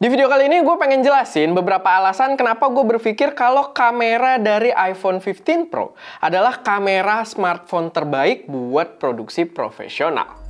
Di video kali ini gue pengen jelasin beberapa alasan kenapa gue berpikir kalau kamera dari iPhone 15 Pro adalah kamera smartphone terbaik buat produksi profesional.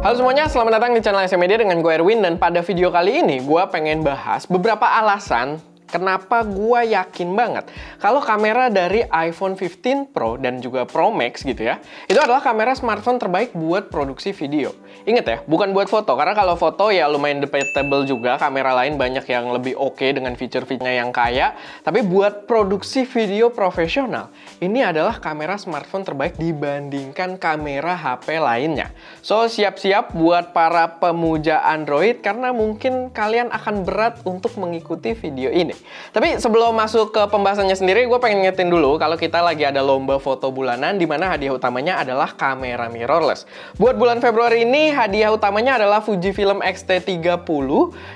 Halo semuanya, selamat datang di channel SM Media dengan gue Erwin, dan pada video kali ini gue pengen bahas beberapa alasan kenapa gue yakin banget kalau kamera dari iPhone 15 Pro dan juga Pro Max gitu ya, itu adalah kamera smartphone terbaik buat produksi video. Ingat ya, bukan buat foto, karena kalau foto ya lumayan debatable juga, kamera lain banyak yang lebih oke dengan fitur-fiturnya yang kaya. Tapi buat produksi video profesional, ini adalah kamera smartphone terbaik dibandingkan kamera HP lainnya. So, siap-siap buat para pemuja Android, karena mungkin kalian akan berat untuk mengikuti video ini. Tapi sebelum masuk ke pembahasannya sendiri, gue pengen ngingetin dulu kalau kita lagi ada lomba foto bulanan di mana hadiah utamanya adalah kamera mirrorless. Buat bulan Februari ini, hadiah utamanya adalah Fujifilm X-T30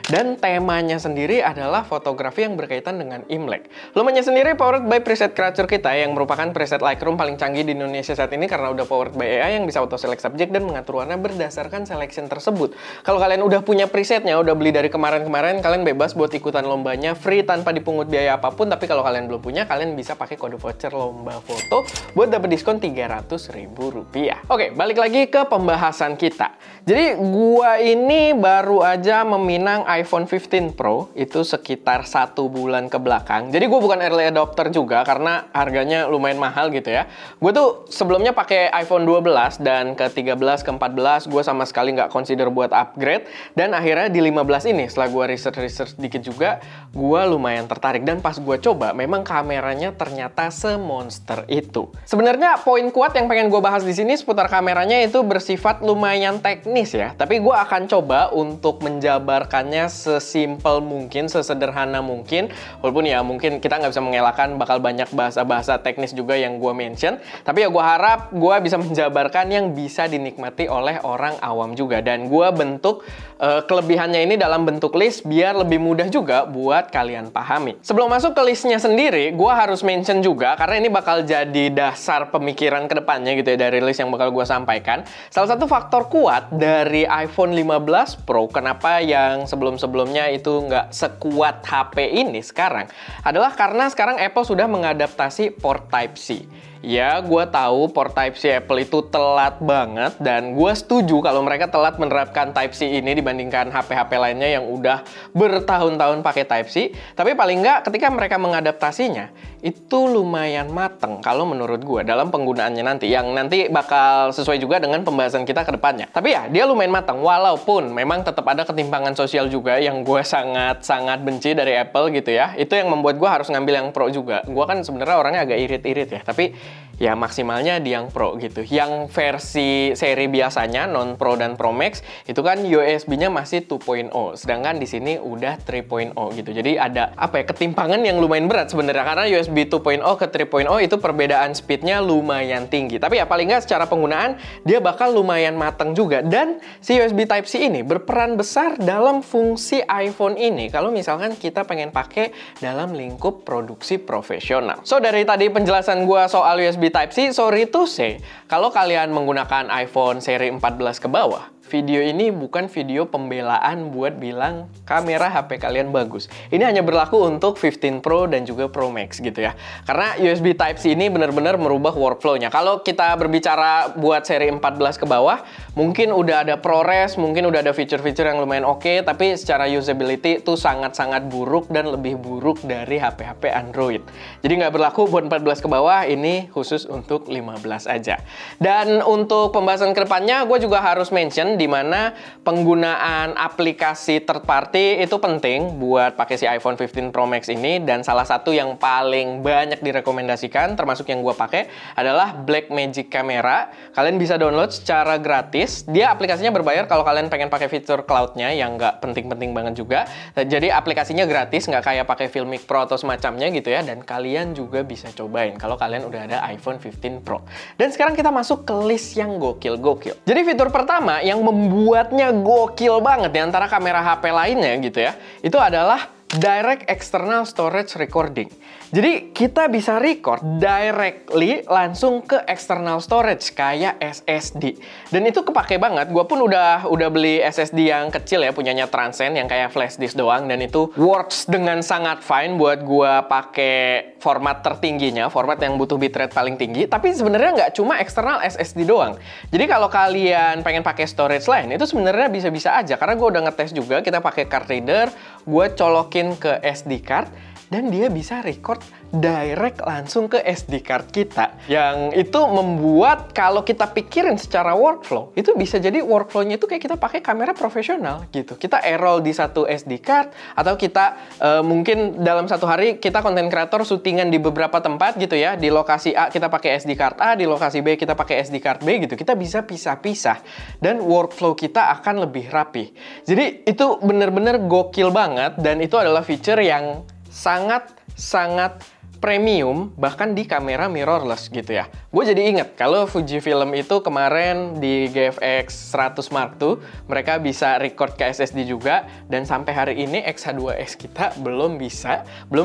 dan temanya sendiri adalah fotografi yang berkaitan dengan Imlek. Lumanya sendiri powered by preset creator kita yang merupakan preset Lightroom paling canggih di Indonesia saat ini karena udah powered by AI yang bisa auto select subject dan mengatur warna berdasarkan selection tersebut. Kalau kalian udah punya presetnya, udah beli dari kemarin-kemarin, kalian bebas buat ikutan lombanya free tanpa dipungut biaya apapun. Tapi kalau kalian belum punya, kalian bisa pakai kode voucher lomba foto buat dapat diskon Rp300.000. Oke, balik lagi ke pembahasan kita. Jadi gua ini baru aja meminang iPhone 15 Pro itu sekitar 1 bulan ke belakang. Jadi gua bukan early adopter juga karena harganya lumayan mahal gitu ya. Gue tuh sebelumnya pakai iPhone 12 dan ke 13 ke 14 gue sama sekali nggak consider buat upgrade, dan akhirnya di 15 ini setelah gue research dikit juga, gue lumayan tertarik, dan pas gue coba memang kameranya ternyata semonster itu. Sebenarnya poin kuat yang pengen gue bahas di sini seputar kameranya itu bersifat lumayan teknis ya, tapi gue akan coba untuk menjabarkannya sesimpel mungkin, sesederhana mungkin, walaupun ya mungkin kita nggak bisa mengelakkan bakal banyak bahasa-bahasa teknis juga yang gue mention, tapi ya gue harap gue bisa menjabarkan yang bisa dinikmati oleh orang awam juga, dan gue bentuk kelebihannya ini dalam bentuk list biar lebih mudah juga buat kalian pahami. Sebelum masuk ke listnya sendiri, gue harus mention juga karena ini bakal jadi dasar pemikiran kedepannya gitu ya dari list yang bakal gue sampaikan. Salah satu faktor kuat dari iPhone 15 Pro, kenapa yang sebelum-sebelumnya itu nggak sekuat HP ini sekarang, adalah karena sekarang Apple sudah mengadaptasi port Type-C. Ya, gue tahu port Type-C Apple itu telat banget, dan gue setuju kalau mereka telat menerapkan Type-C ini dibandingkan HP-HP lainnya yang udah bertahun-tahun pakai Type-C. Tapi paling nggak ketika mereka mengadaptasinya, itu lumayan mateng kalau menurut gue dalam penggunaannya nanti, yang nanti bakal sesuai juga dengan pembahasan kita ke depannya. Tapi ya, dia lumayan mateng, walaupun memang tetap ada ketimpangan sosial juga yang gue sangat-sangat benci dari Apple gitu ya. Itu yang membuat gue harus ngambil yang Pro juga. Gue kan sebenarnya orangnya agak irit-irit ya, tapi ya maksimalnya di yang Pro gitu. Yang versi seri biasanya non Pro dan Pro Max itu kan USB-nya masih 2.0, sedangkan di sini udah 3.0 gitu. Jadi ada apa ya, ketimpangan yang lumayan berat sebenarnya, karena USB 2.0 ke 3.0 itu perbedaan speednya lumayan tinggi. Tapi ya paling nggak secara penggunaan dia bakal lumayan matang juga, dan si USB Type-C ini berperan besar dalam fungsi iPhone ini kalau misalkan kita pengen pakai dalam lingkup produksi profesional. So, dari tadi penjelasan gua soal USB Type-C, sorry to say, kalau kalian menggunakan iPhone seri 14 ke bawah, video ini bukan video pembelaan buat bilang kamera HP kalian bagus. Ini hanya berlaku untuk 15 Pro dan juga Pro Max gitu ya. Karena USB Type-C ini benar-benar merubah workflow-nya. Kalau kita berbicara buat seri 14 ke bawah, mungkin udah ada ProRes, mungkin udah ada fitur-fitur yang lumayan oke, tapi secara usability itu sangat-sangat buruk dan lebih buruk dari HP-HP Android. Jadi nggak berlaku buat 14 ke bawah, ini khusus untuk 15 aja. Dan untuk pembahasan kedepannya, gue juga harus mention di mana penggunaan aplikasi third party itu penting buat pakai si iPhone 15 Pro Max ini, dan salah satu yang paling banyak direkomendasikan termasuk yang gue pakai adalah Blackmagic Camera. Kalian bisa download secara gratis. Dia aplikasinya berbayar kalau kalian pengen pakai fitur cloud-nya yang nggak penting-penting banget juga. Jadi aplikasinya gratis, nggak kayak pakai Filmic Pro atau semacamnya gitu ya, dan kalian juga bisa cobain kalau kalian udah ada iPhone 15 Pro. Dan sekarang kita masuk ke list yang gokil-gokil. Jadi fitur pertama yang membuatnya gokil banget di antara kamera HP lainnya gitu ya, itu adalah Direct External Storage Recording. Jadi kita bisa record directly langsung ke external storage kayak SSD. Dan itu kepake banget. Gue pun udah beli SSD yang kecil ya, punyanya Transcend yang kayak flash disk doang, dan itu works dengan sangat fine buat gue pakai format tertingginya, format yang butuh bitrate paling tinggi. Tapi sebenarnya nggak cuma eksternal SSD doang. Jadi kalau kalian pengen pakai storage lain, itu sebenarnya bisa-bisa aja. Karena gue udah ngetes juga, kita pakai card reader, gue colokin ke SD card, dan dia bisa record direct langsung ke SD card kita. Yang itu membuat kalau kita pikirin secara workflow, itu bisa jadi workflow-nya itu kayak kita pakai kamera profesional gitu. Kita roll di satu SD card, atau kita mungkin dalam satu hari kita konten kreator syutingan di beberapa tempat gitu ya. Di lokasi A kita pakai SD card A, di lokasi B kita pakai SD card B gitu. Kita bisa pisah-pisah dan workflow kita akan lebih rapi. Jadi itu bener-bener gokil banget, dan itu adalah feature yang sangat premium bahkan di kamera mirrorless gitu ya. Gue jadi inget kalau Fujifilm itu kemarin di GFX 100 Mark II mereka bisa record ke SSD juga, dan sampai hari ini X-H2S kita belum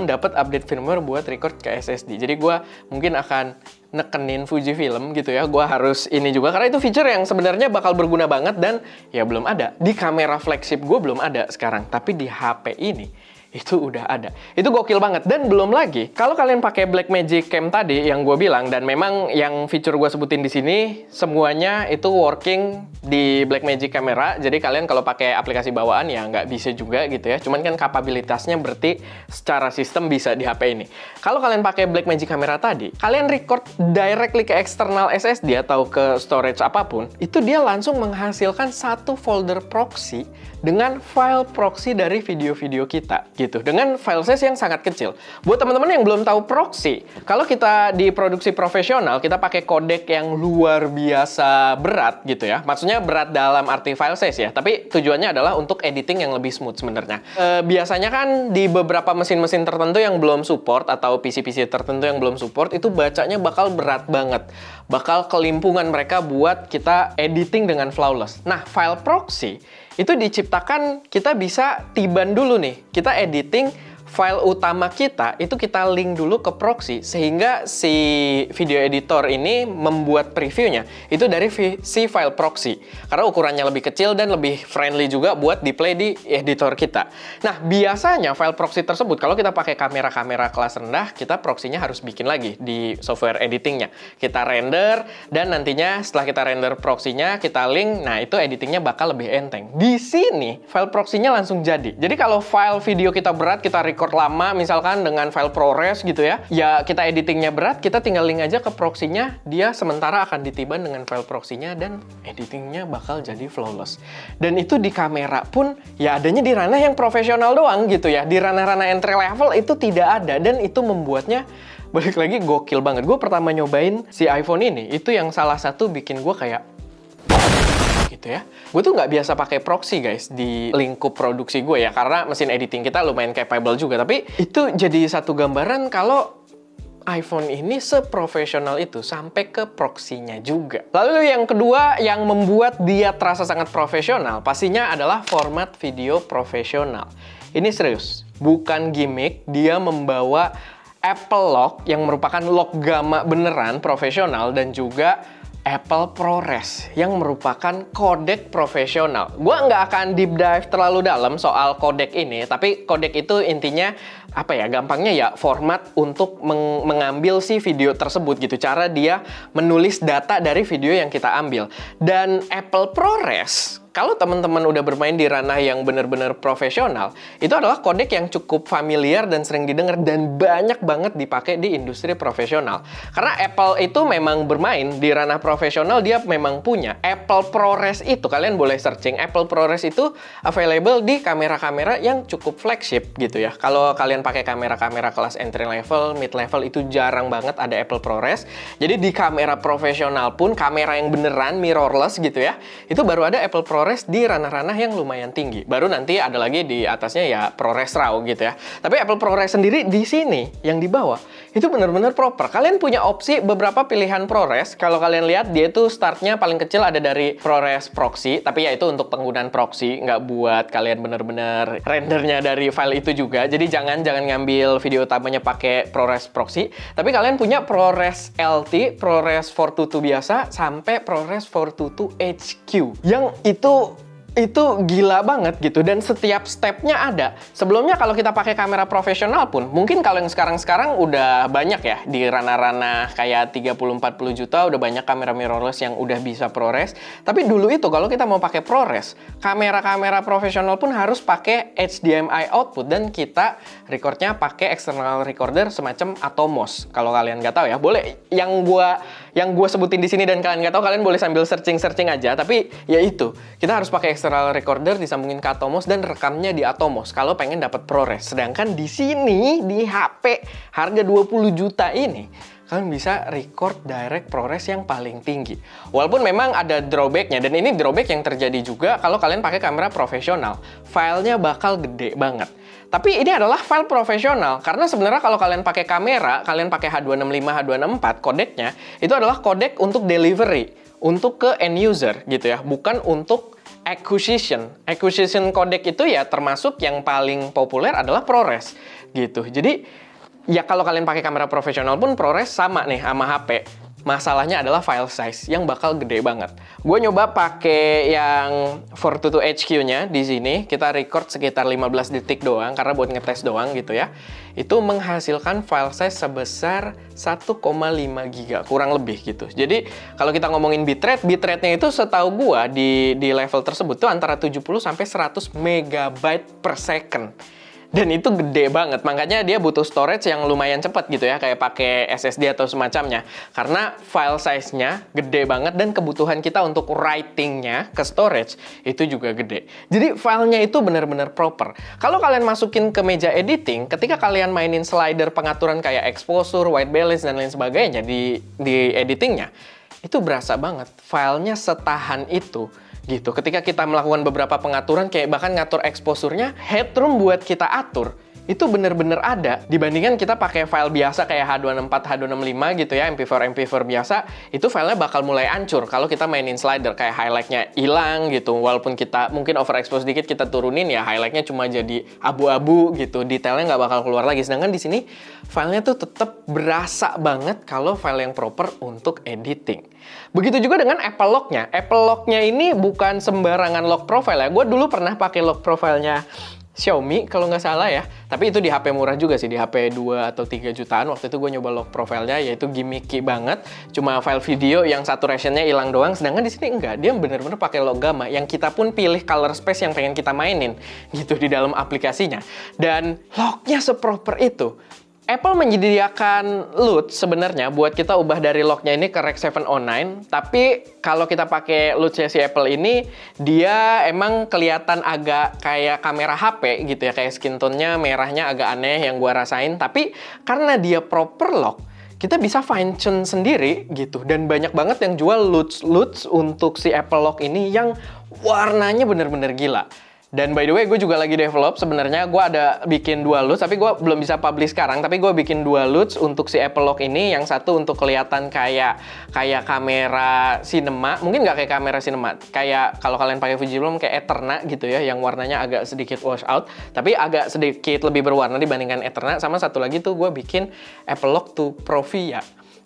dapat update firmware buat record ke SSD. Jadi gue mungkin akan nekenin Fujifilm gitu ya, gue harus ini juga karena itu feature yang sebenarnya bakal berguna banget, dan ya belum ada di kamera flagship gue, belum ada sekarang, tapi di HP ini itu udah ada. Itu gokil banget. Dan belum lagi, kalau kalian pakai Blackmagic Cam tadi yang gue bilang, dan memang yang feature gue sebutin di sini semuanya itu working di Blackmagic Camera. Jadi kalian kalau pakai aplikasi bawaan ya nggak bisa juga gitu ya. Cuman kan kapabilitasnya berarti secara sistem bisa di HP ini. Kalau kalian pakai Blackmagic Camera tadi, kalian record directly ke external SSD atau ke storage apapun, itu dia langsung menghasilkan satu folder proxy dengan file proxy dari video-video kita gitu, dengan file size yang sangat kecil. Buat teman-teman yang belum tahu proxy, kalau kita di produksi profesional, kita pakai codec yang luar biasa berat gitu ya. Maksudnya berat dalam arti file size ya, tapi tujuannya adalah untuk editing yang lebih smooth sebenarnya. Biasanya kan di beberapa mesin-mesin tertentu yang belum support, atau PC-PC tertentu yang belum support, itu bacanya bakal berat banget. Bakal kelimpungan mereka buat kita editing dengan flawless. Nah, file proxy itu diciptakan, kita bisa tiban dulu nih. Kita editing file utama kita, itu kita link dulu ke proxy, sehingga si video editor ini membuat previewnya itu dari si file proxy. Karena ukurannya lebih kecil dan lebih friendly juga buat di-play di editor kita. Nah, biasanya file proxy tersebut, kalau kita pakai kamera-kamera kelas rendah, kita proxy-nya harus bikin lagi di software editingnya. Kita render, dan nantinya setelah kita render proxy-nya, kita link, nah itu editingnya bakal lebih enteng. Di sini, file proxy-nya langsung jadi. Jadi kalau file video kita berat, kita record lama misalkan dengan file ProRes gitu ya, ya kita editingnya berat, kita tinggal link aja ke proxy-nya, dia sementara akan ditiban dengan file proxy-nya, dan editingnya bakal jadi flawless. Dan itu di kamera pun ya adanya di ranah yang profesional doang gitu ya, di ranah-ranah entry level itu tidak ada, dan itu membuatnya balik lagi gokil banget. Gue pertama nyobain si iPhone ini, itu yang salah satu bikin gue kayak gitu ya. Gue tuh nggak biasa pakai proxy guys di lingkup produksi gue ya, karena mesin editing kita lumayan capable juga. Tapi itu jadi satu gambaran kalau iPhone ini seprofesional itu sampai ke proxy-nya juga. Lalu yang kedua yang membuat dia terasa sangat profesional pastinya adalah format video profesional. Ini serius, bukan gimmick. Dia membawa Apple Lock yang merupakan lock gamma beneran profesional, dan juga Apple ProRes yang merupakan kodek profesional. Gua nggak akan deep dive terlalu dalam soal kodek ini, tapi kodek itu intinya apa ya, gampangnya ya format untuk mengambil si video tersebut gitu, cara dia menulis data dari video yang kita ambil. Dan Apple ProRes, kalau teman-teman udah bermain di ranah yang benar-benar profesional, itu adalah kodek yang cukup familiar dan sering didengar, dan banyak banget dipakai di industri profesional. Karena Apple itu memang bermain di ranah profesional, dia memang punya Apple ProRes itu. Kalian boleh searching, Apple ProRes itu available di kamera-kamera yang cukup flagship gitu ya. Kalau kalian pakai kamera-kamera kelas entry level, mid level, itu jarang banget ada Apple ProRes. Jadi di kamera profesional pun, kamera yang beneran mirrorless gitu ya, itu baru ada Apple ProRes di ranah-ranah yang lumayan tinggi. Baru nanti ada lagi di atasnya ya ProRes RAW gitu ya. Tapi Apple ProRes sendiri di sini yang dibawa itu benar-benar proper. Kalian punya opsi beberapa pilihan ProRes. Kalau kalian lihat, dia itu startnya paling kecil ada dari ProRes Proxy, tapi ya itu untuk penggunaan proxy, nggak buat kalian benar-benar rendernya dari file itu juga. Jadi jangan ngambil video utamanya pakai ProRes Proxy, tapi kalian punya ProRes LT, ProRes 422 biasa, sampai ProRes 422 HQ. Yang itu gila banget gitu, dan setiap stepnya ada. Sebelumnya kalau kita pakai kamera profesional pun, mungkin kalau yang sekarang udah banyak ya, di ranah-ranah kayak 30-40 juta udah banyak kamera mirrorless yang udah bisa ProRes. Tapi dulu itu kalau kita mau pakai ProRes, kamera-kamera profesional pun harus pakai HDMI output, dan kita recordnya pakai external recorder semacam Atomos. Kalau kalian nggak tahu ya, boleh yang gua sebutin di sini dan kalian nggak tahu, kalian boleh sambil searching aja. Tapi ya itu, kita harus pakai external recorder disambungin ke Atomos dan rekamnya di Atomos kalau pengen dapat ProRes. Sedangkan di sini di HP harga 20 juta ini kalian bisa record direct ProRes yang paling tinggi. Walaupun memang ada drawbacknya, dan ini drawback yang terjadi juga kalau kalian pakai kamera profesional. Filenya bakal gede banget. Tapi ini adalah file profesional, karena sebenarnya kalau kalian pakai kamera, kalian pakai H265, H264, kodeknya itu adalah kodek untuk delivery, untuk ke end user gitu ya, bukan untuk acquisition. Acquisition codec itu ya termasuk yang paling populer adalah ProRes gitu. Jadi ya kalau kalian pakai kamera profesional pun ProRes sama nih sama HP. Masalahnya adalah file size yang bakal gede banget. Gue nyoba pakai yang 422 HQ-nya di sini, kita record sekitar 15 detik doang karena buat ngetes doang gitu ya. Itu menghasilkan file size sebesar 1,5 giga, kurang lebih gitu. Jadi kalau kita ngomongin bitrate-nya itu setahu gue di level tersebut tuh antara 70 sampai 100 megabyte per second. Dan itu gede banget, makanya dia butuh storage yang lumayan cepat gitu ya, kayak pakai SSD atau semacamnya. Karena file size-nya gede banget dan kebutuhan kita untuk writing-nya ke storage itu juga gede. Jadi filenya itu benar-benar proper. Kalau kalian masukin ke meja editing, ketika kalian mainin slider pengaturan kayak exposure, white balance, dan lain sebagainya di editingnya, itu berasa banget filenya setahan itu. Gitu. Ketika kita melakukan beberapa pengaturan, kayak bahkan ngatur exposure-nya, headroom buat kita atur, itu bener-bener ada. Dibandingkan kita pakai file biasa kayak H264, H265 gitu ya, MP4 biasa, itu filenya bakal mulai hancur kalau kita mainin slider, kayak highlight-nya hilang gitu. Walaupun kita mungkin overexpose dikit, kita turunin ya, highlight-nya cuma jadi abu-abu gitu, detailnya nggak bakal keluar lagi. Sedangkan di sini, filenya tuh tetap berasa banget kalau file yang proper untuk editing. Begitu juga dengan Apple Lock-nya. Apple Lock-nya ini bukan sembarangan lock profile ya. Gue dulu pernah pakai lock profile-nya Xiaomi kalau nggak salah ya. Tapi itu di HP murah juga sih, di HP 2 atau 3 jutaan. Waktu itu gue nyoba lock profile-nya, yaitu gimmicky banget. Cuma file video yang saturation-nya hilang doang. Sedangkan di sini enggak, dia bener-bener pakai lock gamma yang kita pun pilih color space yang pengen kita mainin gitu di dalam aplikasinya. Dan lock-nya seproper itu. Apple menyediakan LUT sebenarnya buat kita ubah dari lock-nya ini ke Rec 709, tapi kalau kita pakai LUT-nya si Apple ini, dia emang kelihatan agak kayak kamera HP gitu ya, kayak skin tone-nya merahnya agak aneh yang gua rasain, tapi karena dia proper lock, kita bisa fine tune sendiri gitu, dan banyak banget yang jual LUTs untuk si Apple Lock ini yang warnanya bener-bener gila. Dan by the way, gue juga lagi develop sebenarnya. Gue ada bikin 2 LUTs, tapi gue belum bisa publish sekarang. Tapi gue bikin 2 LUTs untuk si Apple Lock ini. Yang satu untuk kelihatan kayak kamera cinema. Mungkin nggak kayak kamera cinema. Kayak kalau kalian pakai Fujifilm kayak Eterna gitu ya, yang warnanya agak sedikit wash out, tapi agak sedikit lebih berwarna dibandingkan Eterna. Sama satu lagi tuh gue bikin Apple Lock to Provia.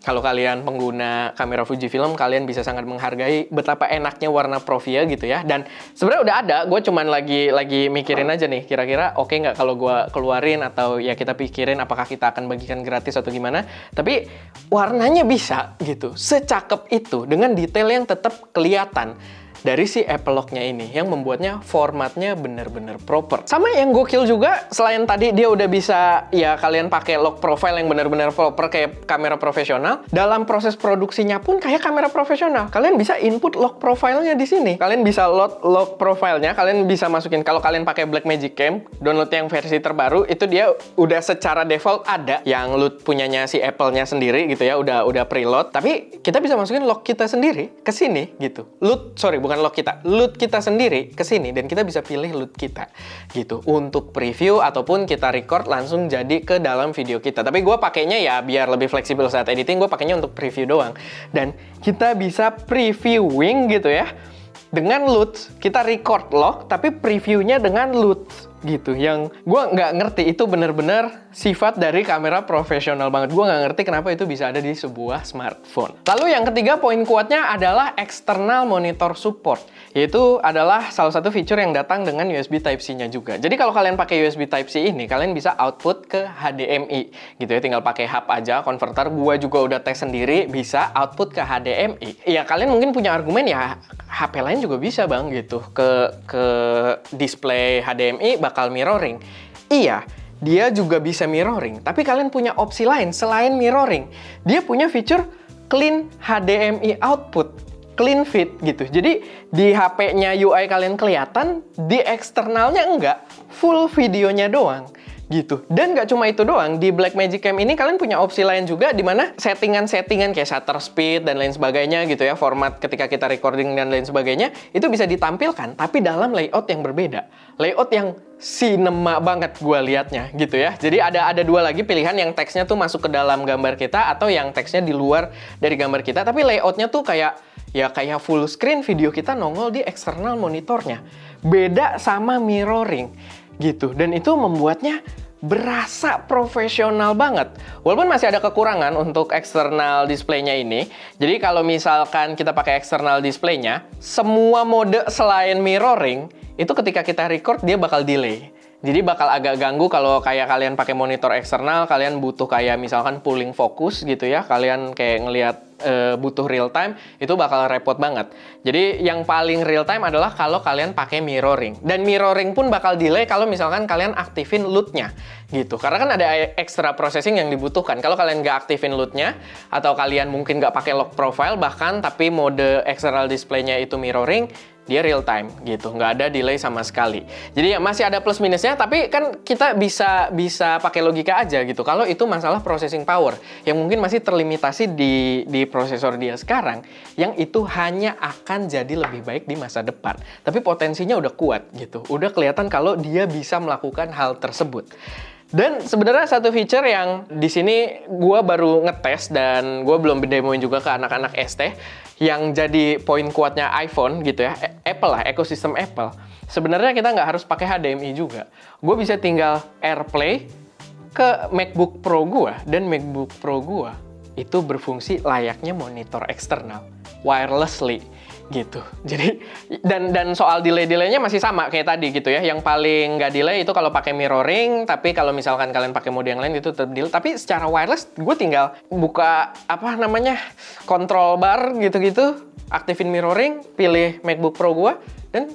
Kalau kalian pengguna kamera Fujifilm, kalian bisa sangat menghargai betapa enaknya warna Provia gitu ya. Dan sebenarnya udah ada, gue cuman lagi mikirin aja nih, kira-kira oke nggak kalau gue keluarin, atau ya kita pikirin apakah kita akan bagikan gratis atau gimana. Tapi warnanya bisa gitu, secakep itu, dengan detail yang tetap kelihatan dari si Apple Lock-nya ini, yang membuatnya formatnya bener-bener proper. Sama yang gokil juga, selain tadi dia udah bisa ya kalian pakai lock profile yang bener-bener proper kayak kamera profesional, dalam proses produksinya pun kayak kamera profesional. Kalian bisa input lock profile-nya di sini. Kalian bisa load lock profile-nya, kalian bisa masukin, kalau kalian pakai Blackmagic Cam, download yang versi terbaru, itu dia udah secara default ada yang load punyanya si Apple-nya sendiri gitu ya, udah preload. Tapi kita bisa masukin lock kita sendiri ke sini gitu. Load, sorry, bukan bukan lock kita, loot kita sendiri ke sini dan kita bisa pilih loot kita gitu untuk preview ataupun kita record langsung jadi ke dalam video kita. Tapi gue pakainya ya biar lebih fleksibel saat editing, gue pakainya untuk preview doang. Dan kita bisa previewing gitu ya. Dengan loot, kita record lock, tapi previewnya dengan loot gitu. Yang gue nggak ngerti, itu bener-bener sifat dari kamera profesional banget. Gue nggak ngerti kenapa itu bisa ada di sebuah smartphone. Lalu yang ketiga, poin kuatnya adalah external monitor support. Yaitu adalah salah satu fitur yang datang dengan USB Type-C-nya juga. Jadi kalau kalian pakai USB Type-C ini, kalian bisa output ke HDMI gitu ya. Tinggal pakai hub aja, converter. Gue juga udah tes sendiri, bisa output ke HDMI. Ya kalian mungkin punya argumen ya, HP lain juga bisa bang gitu. Ke display HDMI bakal mirroring. Iya, dia juga bisa mirroring. Tapi kalian punya opsi lain selain mirroring. Dia punya fitur clean HDMI output. Clean fit gitu. Jadi di HP-nya UI kalian kelihatan, di eksternalnya enggak, full videonya doang gitu. Dan nggak cuma itu doang, di Blackmagic Cam ini kalian punya opsi lain juga di mana settingan-settingan kayak shutter speed dan lain sebagainya gitu ya, format ketika kita recording dan lain sebagainya, itu bisa ditampilkan tapi dalam layout yang berbeda. Layout yang cinema banget gue liatnya gitu ya. Jadi ada dua lagi pilihan, yang teksnya tuh masuk ke dalam gambar kita atau yang teksnya di luar dari gambar kita, tapi layoutnya tuh kayak full screen, video kita nongol di eksternal monitornya. Beda sama mirroring gitu. Dan itu membuatnya berasa profesional banget. Walaupun masih ada kekurangan untuk eksternal display-nya ini. Jadi kalau misalkan kita pakai eksternal display-nya, semua mode selain mirroring, itu ketika kita record dia bakal delay. Jadi bakal agak ganggu kalau kayak kalian pakai monitor eksternal, kalian butuh kayak misalkan pulling fokus gitu ya, kalian kayak ngelihat butuh real time, itu bakal repot banget. Jadi yang paling real time adalah kalau kalian pakai mirroring. Dan mirroring pun bakal delay kalau misalkan kalian aktifin loot-nya gitu. Karena kan ada extra processing yang dibutuhkan. Kalau kalian nggak aktifin loot-nya, atau kalian mungkin nggak pakai lock profile bahkan, tapi mode external display-nya itu mirroring, dia real time gitu, nggak ada delay sama sekali. Jadi ya masih ada plus minusnya, tapi kan kita bisa pakai logika aja gitu. Kalau itu masalah processing power yang mungkin masih terlimitasi di prosesor dia sekarang, yang itu hanya akan jadi lebih baik di masa depan. Tapi potensinya udah kuat gitu, udah kelihatan kalau dia bisa melakukan hal tersebut. Dan sebenarnya satu feature yang di sini gue baru ngetes dan gue belum demoin juga ke anak-anak ST, yang jadi poin kuatnya iPhone gitu ya, Apple lah, ekosistem Apple. Sebenarnya kita nggak harus pakai HDMI juga. Gue bisa tinggal AirPlay ke MacBook Pro gue, dan MacBook Pro gue itu berfungsi layaknya monitor eksternal, wirelessly gitu. Jadi dan soal delay-delaynya masih sama kayak tadi gitu ya. Yang paling nggak delay itu kalau pakai mirroring, tapi kalau misalkan kalian pakai mode yang lain itu tetap delay. Tapi secara wireless gue tinggal buka control bar gitu-gitu, aktifin mirroring, pilih MacBook Pro gue, dan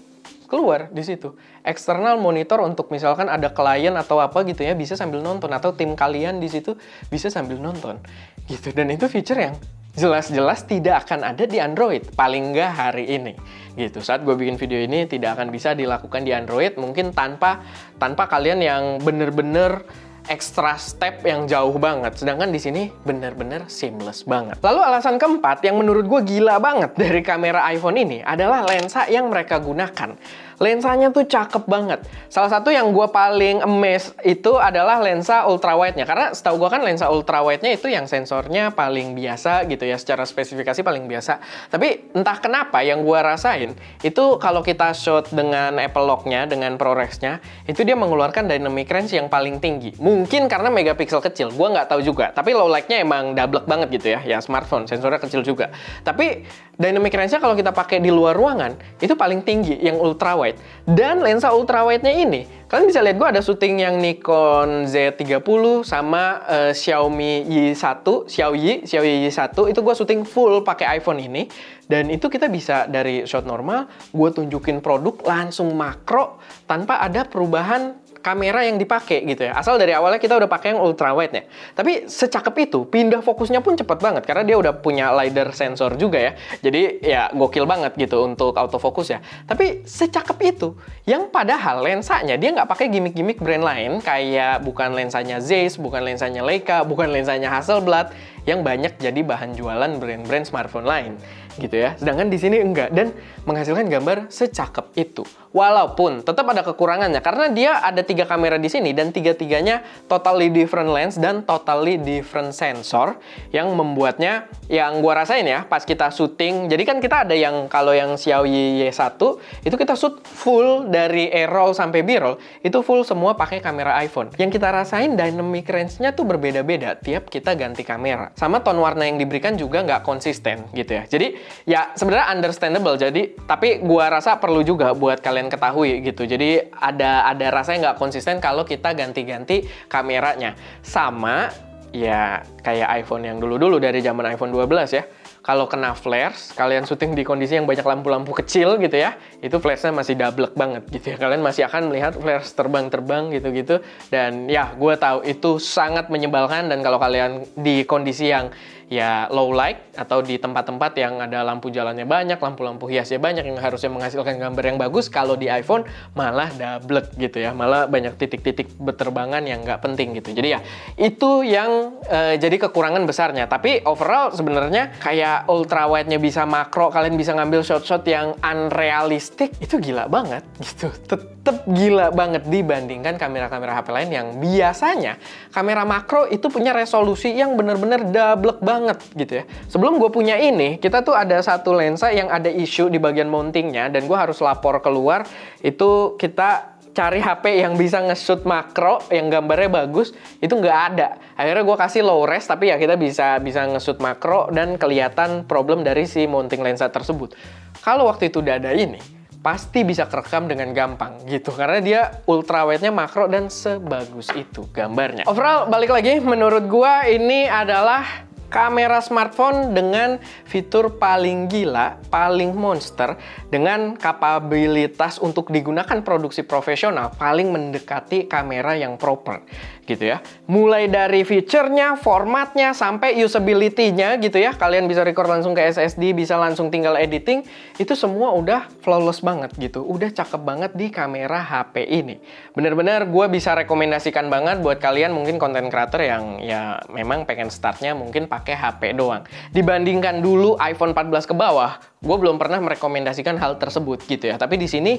keluar di situ. Eksternal monitor untuk misalkan ada klien atau apa gitu ya, bisa sambil nonton, atau tim kalian di situ bisa sambil nonton gitu. Dan itu feature yang jelas-jelas tidak akan ada di Android, paling nggak hari ini gitu. Saat gue bikin video ini tidak akan bisa dilakukan di Android, mungkin tanpa kalian yang bener-bener extra step yang jauh banget. Sedangkan di sini bener-bener seamless banget. Lalu alasan keempat yang menurut gue gila banget dari kamera iPhone ini adalah lensa yang mereka gunakan. Lensanya tuh cakep banget. Salah satu yang gue paling amazed itu adalah lensa ultrawide-nya. Karena setahu gue kan lensa ultrawide-nya itu yang sensornya paling biasa gitu ya, secara spesifikasi paling biasa. Tapi entah kenapa yang gue rasain, itu kalau kita shot dengan Apple Lock-nya, dengan ProRes-nya, itu dia mengeluarkan dynamic range yang paling tinggi. Mungkin karena megapiksel kecil, gue nggak tahu juga. Tapi low light-nya emang double banget gitu ya, smartphone, sensornya kecil juga. Tapi dynamic range-nya kalau kita pakai di luar ruangan, itu paling tinggi, yang ultrawide. Dan lensa ultrawide-nya ini, kalian bisa lihat gue ada syuting yang Nikon Z30 sama Xiaomi Y1, Xiaoyi Y1, itu gue syuting full pakai iPhone ini. Dan itu kita bisa dari shot normal, gue tunjukin produk langsung makro tanpa ada perubahan kamera yang dipakai gitu ya. Asal dari awalnya kita udah pakai yang ultrawide-nya. Tapi secakep itu, pindah fokusnya pun cepet banget karena dia udah punya LiDAR sensor juga ya. Jadi ya gokil banget gitu untuk autofocus ya. Tapi secakep itu, yang padahal lensanya dia nggak pakai gimmick-gimmick brand lain, kayak bukan lensanya Zeiss, bukan lensanya Leica, bukan lensanya Hasselblad yang banyak jadi bahan jualan brand-brand smartphone lain gitu ya. Sedangkan di sini enggak, dan menghasilkan gambar secakep itu. Walaupun tetap ada kekurangannya karena dia ada 3 kamera di sini dan tiga-tiganya totally different lens dan totally different sensor yang membuatnya, yang gua rasain ya pas kita syuting. Jadi kan kita ada yang kalau yang Xiaomi Y1 itu kita shoot full dari A-roll sampai B-roll itu full semua pakai kamera iPhone. Yang kita rasain dynamic range-nya tuh berbeda-beda tiap kita ganti kamera. Sama tone warna yang diberikan juga nggak konsisten gitu ya. Jadi ya sebenarnya understandable. Jadi tapi gua rasa perlu juga buat kalian ketahui gitu. Jadi ada rasanya nggak konsisten kalau kita ganti-ganti kameranya. Sama ya kayak iPhone yang dulu-dulu dari zaman iPhone 12 ya. Kalau kena flares, kalian syuting di kondisi yang banyak lampu-lampu kecil gitu ya, itu flaresnya masih double banget gitu ya. Kalian masih akan melihat flares terbang-terbang gitu-gitu. Dan ya, gue tahu itu sangat menyebalkan. Dan kalau kalian di kondisi yang ya low light atau di tempat-tempat yang ada lampu jalannya banyak, lampu-lampu hiasnya banyak yang harusnya menghasilkan gambar yang bagus, kalau di iPhone malah double gitu ya. Malah banyak titik-titik berterbangan yang nggak penting gitu. Jadi ya, itu yang jadi kekurangan besarnya. Tapi overall sebenarnya kayak ultra wide-nya bisa makro, kalian bisa ngambil shot-shot yang unrealistic, itu gila banget gitu. Tetep gila banget dibandingkan kamera-kamera HP lain yang biasanya kamera makro itu punya resolusi yang bener-bener double banget gitu ya. Sebelum gue punya ini, kita tuh ada satu lensa yang ada isu di bagian mountingnya dan gue harus lapor keluar. Itu kita cari HP yang bisa nge-shoot makro yang gambarnya bagus, itu nggak ada. Akhirnya gue kasih low res, tapi ya kita bisa nge-shoot makro dan kelihatan problem dari si mounting lensa tersebut. Kalau waktu itu udah ada ini, pasti bisa kerekam dengan gampang gitu, karena dia ultra wide-nya makro dan sebagus itu gambarnya. Overall, balik lagi, menurut gue ini adalah kamera smartphone dengan fitur paling gila, paling monster, dengan kapabilitas untuk digunakan produksi profesional, paling mendekati kamera yang proper, gitu ya. Mulai dari fiturnya, formatnya, sampai usability-nya, gitu ya. Kalian bisa record langsung ke SSD, bisa langsung tinggal editing, itu semua udah flawless banget, gitu. Udah cakep banget di kamera HP ini. Bener-bener gue bisa rekomendasikan banget buat kalian mungkin content creator yang ya memang pengen startnya mungkin pakai HP doang. Dibandingkan dulu iPhone 14 ke bawah, gue belum pernah merekomendasikan hal tersebut gitu ya. Tapi di sini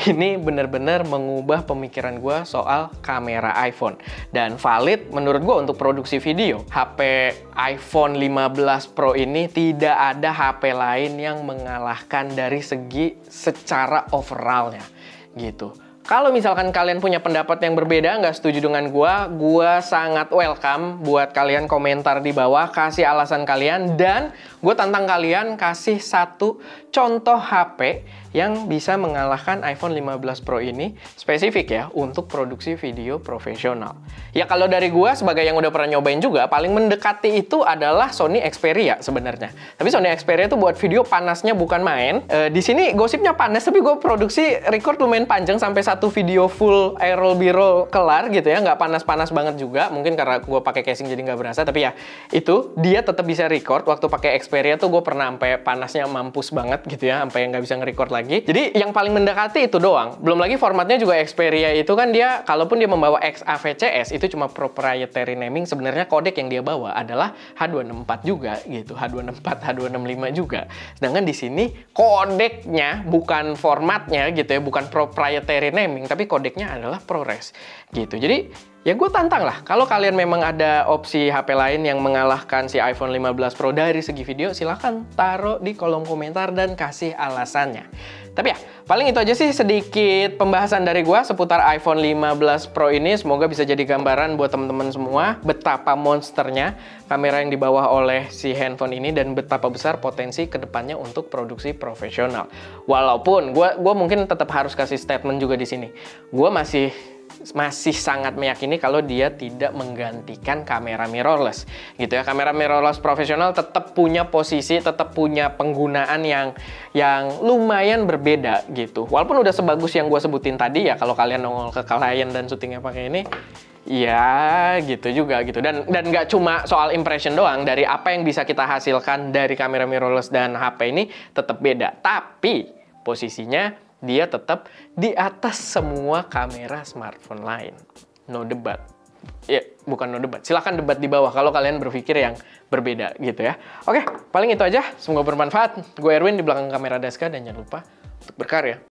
ini bener-bener mengubah pemikiran gue soal kamera iPhone. Dan valid menurut gue untuk produksi video. HP iPhone 15 Pro ini tidak ada HP lain yang mengalahkan dari segi secara overallnya gitu. Kalau misalkan kalian punya pendapat yang berbeda, nggak setuju dengan gue sangat welcome buat kalian komentar di bawah, kasih alasan kalian, dan gue tantang kalian kasih satu contoh HP yang bisa mengalahkan iPhone 15 Pro ini, spesifik ya, untuk produksi video profesional. Ya kalau dari gue, sebagai yang udah pernah nyobain juga, paling mendekati itu adalah Sony Xperia sebenarnya. Tapi Sony Xperia itu buat video panasnya bukan main. Di sini gosipnya panas, tapi gue produksi record lumayan panjang sampai satu video full A-roll B-roll kelar gitu ya, nggak panas-panas banget juga. Mungkin karena gue pakai casing jadi nggak berasa, tapi ya itu dia tetap bisa record. Waktu pakai Xperia tuh gue pernah sampai panasnya mampus banget gitu ya, sampai nggak bisa nge-record lagi. Jadi yang paling mendekati itu doang. Belum lagi formatnya juga Xperia itu kan dia, kalaupun dia membawa XAVCS itu cuma proprietary naming, sebenarnya kodek yang dia bawa adalah H264 juga gitu, H264, H265 juga. Sedangkan di sini kodeknya bukan formatnya gitu ya, bukan proprietary naming, tapi kodeknya adalah ProRes gitu. Jadi ya gue tantang lah, kalau kalian memang ada opsi HP lain yang mengalahkan si iPhone 15 Pro dari segi video, silahkan taruh di kolom komentar dan kasih alasannya. Tapi ya, paling itu aja sih sedikit pembahasan dari gue seputar iPhone 15 Pro ini. Semoga bisa jadi gambaran buat teman-teman semua betapa monsternya kamera yang dibawa oleh si handphone ini dan betapa besar potensi kedepannya untuk produksi profesional. Walaupun gue mungkin tetap harus kasih statement juga di sini. Gue masih sangat meyakini kalau dia tidak menggantikan kamera mirrorless gitu ya. Kamera mirrorless profesional tetap punya posisi, tetap punya penggunaan yang lumayan berbeda gitu. Walaupun udah sebagus yang gue sebutin tadi ya, kalau kalian nongol ke klien dan syutingnya pakai ini, ya gitu juga gitu. Dan nggak cuma soal impression doang, dari apa yang bisa kita hasilkan dari kamera mirrorless dan HP ini tetap beda. Tapi posisinya dia tetap di atas semua kamera smartphone lain. No debat. Ya, bukan no debat. Silahkan debat di bawah kalau kalian berpikir yang berbeda gitu ya. Oke, paling itu aja. Semoga bermanfaat. Gue Erwin di belakang kamera Daska dan jangan lupa untuk berkarya.